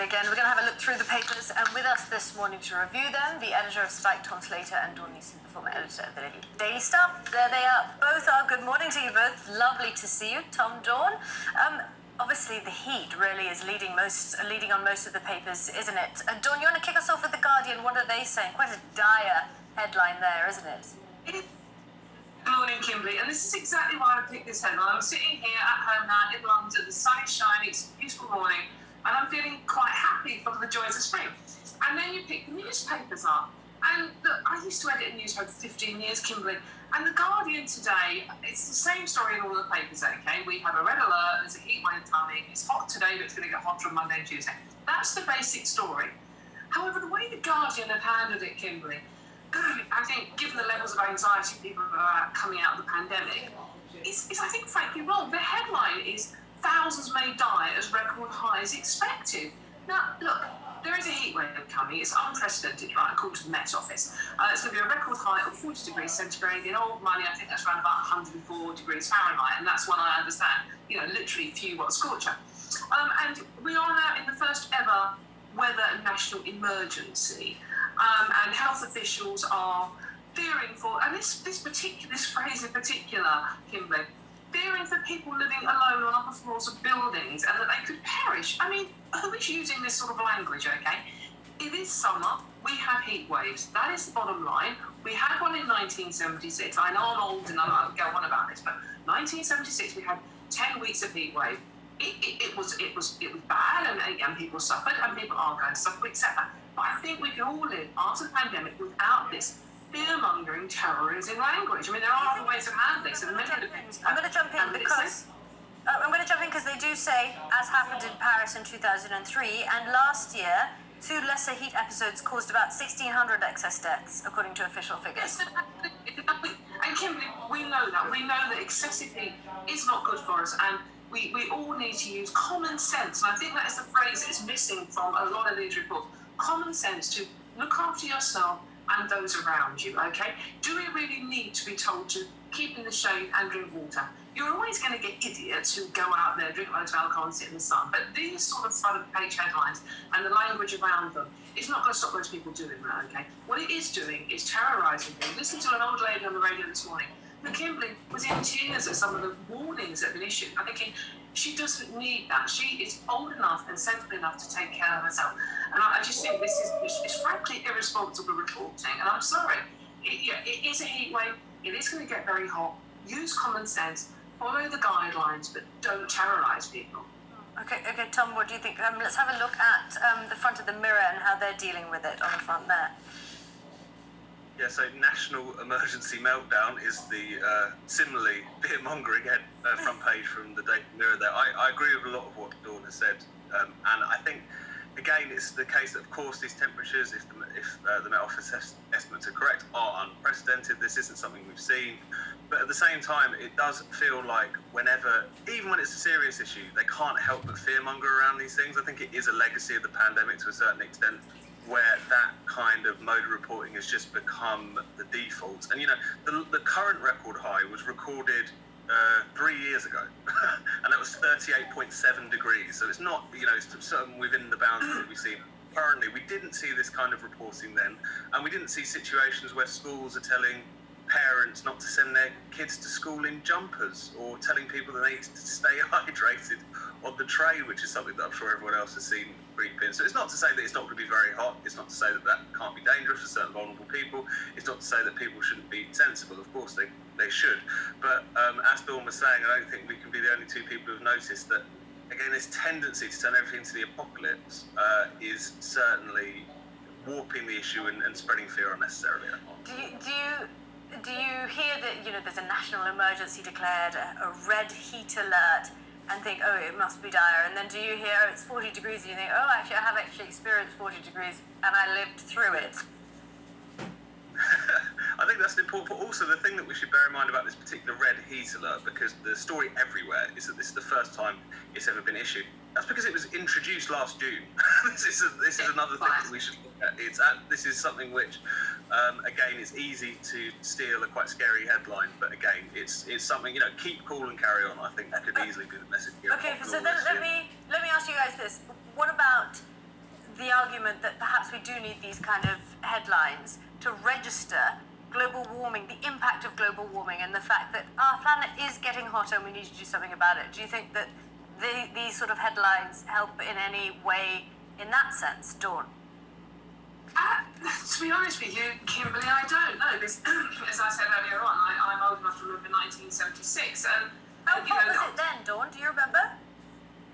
again. We're going to have a look through the papers, and with us this morning to review them, the editor of Spike, Tom Slater, and Dawn Neeson, the former editor of the Daily Star. There they are. Both are. Good morning to you both. Lovely to see you, Tom, Dawn. Obviously, the heat really is leading on most of the papers, isn't it? Dawn, you want to kick us off with The Guardian? What are they saying? Quite a dire headline there, isn't it? Good morning, Kimberly. And this is exactly why I picked this headline. I'm sitting here at home now in London. The sun is shining. It's a beautiful morning. And I'm feeling quite happy for the joys of spring. And then you pick the newspapers up. And look, I used to edit a newspaper for 15 years, Kimberly. And The Guardian today, it's the same story in all the papers, okay? We have a red alert, there's a heat wave coming, it's hot today, but it's going to get hotter on Monday and Tuesday. That's the basic story. However, the way The Guardian have handled it, Kimberly, I think, given the levels of anxiety people are coming out of the pandemic, is I think, frankly, wrong. The headline is, thousands may die as record highs expected. Now, look, there is a heat wave coming. It's unprecedented, right, according to the Met Office. It's going to be a record high of 40 degrees centigrade. In old money, I think that's around about 104 degrees Fahrenheit, and that's one I understand, literally few watt scorcher. And we are now in the first ever weather national emergency, and health officials are fearing for, and this phrase in particular, Kimberly, fearing for people living alone on upper floors of buildings and that they could perish. I mean, who is using this sort of language, okay? It is summer, we have heat waves. That is the bottom line. We had one in 1976. I know I'm old and I'll go on about this, but 1976 we had 10 weeks of heat wave. It was bad, and people suffered, and people are going to suffer, etc. But I think we can all live after the pandemic without this fear-mongering, terrorising language. I mean, there are other ways of handling this. I'm going to jump in because they do say, as happened in Paris in 2003, and last year, 2 lesser heat episodes caused about 1,600 excess deaths, according to official figures. And Kimberly, we know that. We know that excessive heat is not good for us, and we all need to use common sense. And I think that is the phrase that is missing from a lot of these reports. Common sense to look after yourself and those around you, okay? Do we really need to be told to keep in the shade and drink water? You're always going to get idiots who go out there, drink loads of alcohol and sit in the sun. But these sort of front-page headlines and the language around them is not going to stop those people doing that, okay? What it is doing is terrorising them. Listen to an old lady on the radio this morning. Kimberly was in tears at some of the warnings that have been issued. I'm thinking, she doesn't need that. She is old enough and sensible enough to take care of herself. And I just think this is frankly irresponsible reporting. And I'm sorry, it is a heat wave. It is going to get very hot. Use common sense, follow the guidelines, but don't terrorise people. Okay, Tom, what do you think? Let's have a look at the front of the Mirror and how they're dealing with it on the front there. Yeah, so National Emergency Meltdown is the similarly fear-mongering front page from the Daily Mirror there. I agree with a lot of what Dawn has said, and I think, again, it's the case that, of course, these temperatures, if the Met Office estimates are correct, are unprecedented. This isn't something we've seen. But at the same time, it does feel like even when it's a serious issue, they can't help but fearmonger around these things. I think it is a legacy of the pandemic to a certain extent, where that kind of mode of reporting has just become the default. And, the current record high was recorded 3 years ago, and that was 38.7 degrees. So it's not, it's certain within the bounds that we see currently. We didn't see this kind of reporting then, and we didn't see situations where schools are telling parents not to send their kids to school in jumpers, or telling people that they need to stay hydrated on the train, which is something that I'm sure everyone else has seen creep in. So it's not to say that it's not going to be very hot. It's not to say that can't be dangerous for certain vulnerable people. It's not to say that people shouldn't be sensible. Of course they should. But as Dawn was saying, I don't think we can be the only two people who've noticed that, again, this tendency to turn everything to the apocalypse is certainly warping the issue and spreading fear unnecessarily. Do you hear that, there's a national emergency declared, a red heat alert, and think, oh, it must be dire? And then do you hear, oh, it's 40 degrees, and you think, oh, actually, I have experienced 40 degrees, and I lived through it? I think that's important, but also the thing that we should bear in mind about this particular red heat alert, because the story everywhere is that this is the first time it's ever been issued. That's because it was introduced last June. This is another thing that we should look at. This is something which, again, it's easy to steal a quite scary headline, but again, it's something, keep cool and carry on. I think that could easily be the message here. Okay, so then let me ask you guys this. What about argument that perhaps we do need these kind of headlines to register global warming, the impact of global warming, and the fact that our planet is getting hotter and we need to do something about it. Do you think that these sort of headlines help in any way in that sense, Dawn? To be honest with you, Kimberly, I don't know. This, as I said earlier on, I'm old enough to remember 1976. And, what was it then, Dawn? Do you remember?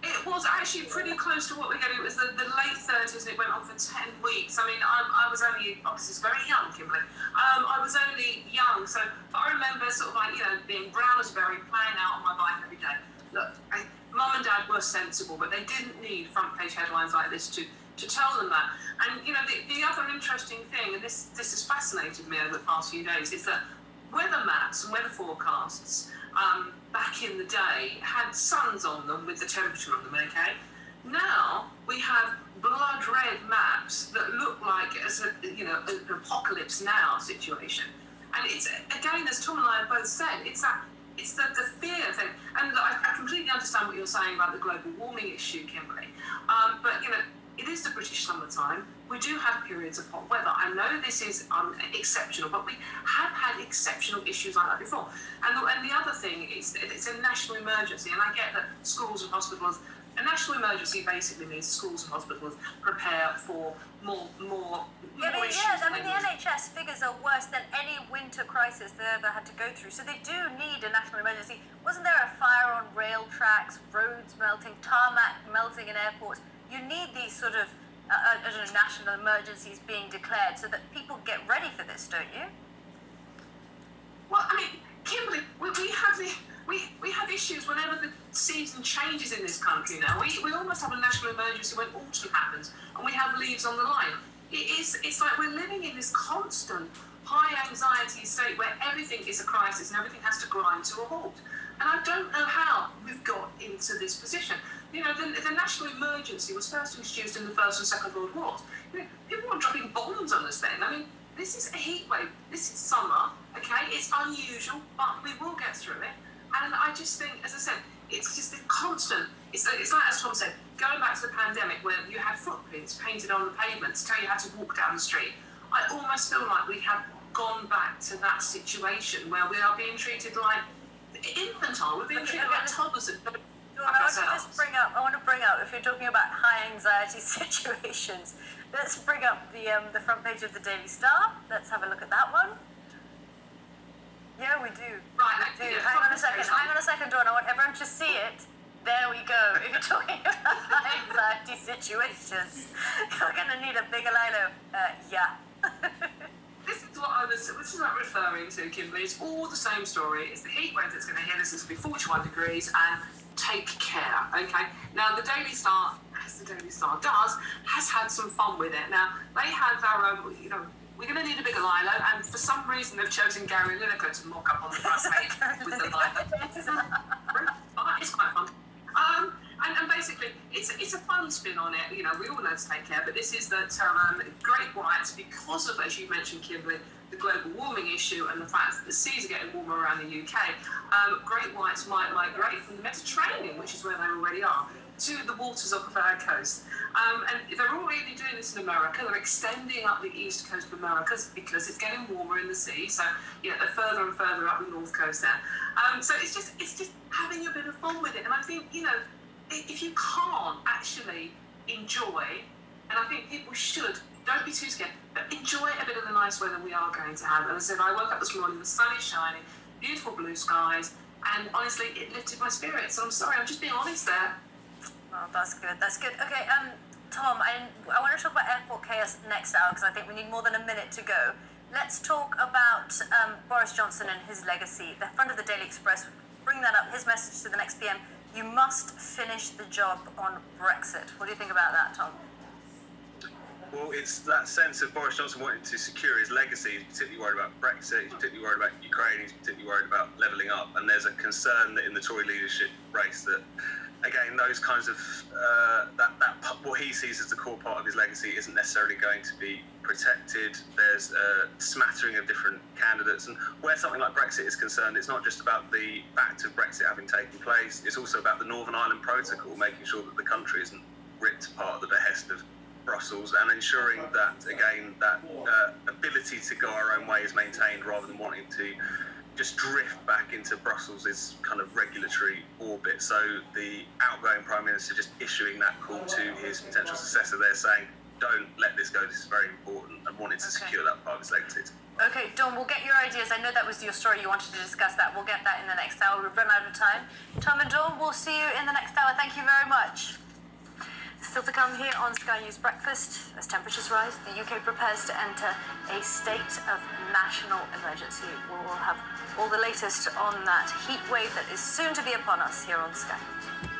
It was actually pretty close to what we're getting. It was the late 30s and it went on for 10 weeks. I mean, I was only, obviously, very young, Kimberly. I was only young, so I remember sort of like, being brown as a berry, playing out on my bike every day. Look, Mum and Dad were sensible, but they didn't need front page headlines like this to tell them that. And, the other interesting thing, and this has fascinated me over the past few days, is that weather maps and weather forecasts back in the day had suns on them with the temperature on them, okay? Now we have blood red maps that look like an apocalypse now situation. And it's, again, as Tom and I have both said, it's the fear thing. And I completely understand what you're saying about the global warming issue, Kimberly. But, it is the British summertime. We do have periods of hot weather. I know this is exceptional, but we have had exceptional issues like that before. And the other thing is it's a national emergency, and I get that schools and hospitals, a national emergency basically means schools and hospitals prepare for more issues. I mean, the NHS figures are worse than any winter crisis they ever had to go through. So they do need a national emergency. Wasn't there a fire on rail tracks, roads melting, tarmac melting in airports? You need these sort of national emergencies being declared so that people get ready for this, don't you? Well, I mean, Kimberly, we have issues whenever the season changes in this country now. We almost have a national emergency when autumn happens and we have leaves on the line. It's like we're living in this constant high anxiety state where everything is a crisis and everything has to grind to a halt. And I don't know how we've got into this position. The national emergency was first introduced in the First and Second World Wars. People were dropping bombs on us then. I mean, this is a heat wave. This is summer, okay? It's unusual, but we will get through it. And I just think, as I said, it's just a constant. It's like, as Tom said, going back to the pandemic where you had footprints painted on the pavement to tell you how to walk down the street. I almost feel like we have gone back to that situation where we are being treated like infantile. We're being treated like toddlers. I want to bring up, if you're talking about high anxiety situations, let's bring up the front page of the Daily Star. Let's have a look at that one. Yeah, we do. Right, we do. Hang on a second, Dawn. I want everyone to see it. There we go. If you're talking about high anxiety situations, you're going to need a bigger lino. Yeah. This is what I'm referring to, Kimberly. It's all the same story. It's the heat wave that's going to hit us. It's going to be 41 degrees and take care, okay? Now, the Daily Star, as the Daily Star does, has had some fun with it. Now, they have their own, we're going to need a bigger lilo, and for some reason they've chosen Gary Lineker to mock up on the front page with the lilo. It's quite fun. And basically, it's a fun spin on it. We all know to take care, but this is that great whites, because of, as you mentioned, Kimberly, the global warming issue and the fact that the seas are getting warmer around the UK, great whites might migrate from the Mediterranean, which is where they already are, to the waters off of our coast. And they're already doing this in America. They're extending up the east coast of America because it's getting warmer in the sea. So, they're further and further up the north coast there. So it's just having a bit of fun with it. And I think, if you can't actually enjoy, and I think people should, don't be too scared, but enjoy a bit of the nice weather we are going to have. And as I said, I woke up this morning, the sun is shining, beautiful blue skies, and honestly, it lifted my spirits. So I'm sorry, I'm just being honest there. Oh, that's good. Okay, Tom, I want to talk about airport chaos next hour because I think we need more than a minute to go. Let's talk about Boris Johnson and his legacy. The front of the Daily Express, bring that up, his message to the next PM. You must finish the job on Brexit. What do you think about that, Tom? Well, it's that sense of Boris Johnson wanting to secure his legacy. He's particularly worried about Brexit, he's particularly worried about Ukraine, he's particularly worried about levelling up. And there's a concern that in the Tory leadership race that, again, those kinds of, what he sees as the core part of his legacy isn't necessarily going to be protected. There's a smattering of different candidates. And where something like Brexit is concerned, it's not just about the fact of Brexit having taken place, it's also about the Northern Ireland Protocol, making sure that the country isn't ripped apart at the behest of Brussels, and ensuring that, again, that ability to go our own way is maintained rather than wanting to just drift back into Brussels' kind of regulatory orbit. So the outgoing Prime Minister just issuing that call to his potential successor there saying, don't let this go, this is very important, and wanted to secure that Parliament's legacy. Okay, Dawn, we'll get your ideas. I know that was your story, you wanted to discuss that. We'll get that in the next hour. We've run out of time. Tom and Dawn, we'll see you in the next hour. Thank you very much. Still to come here on Sky News Breakfast. As temperatures rise, the UK prepares to enter a state of national emergency. We will have all the latest on that heat wave that is soon to be upon us here on Sky News.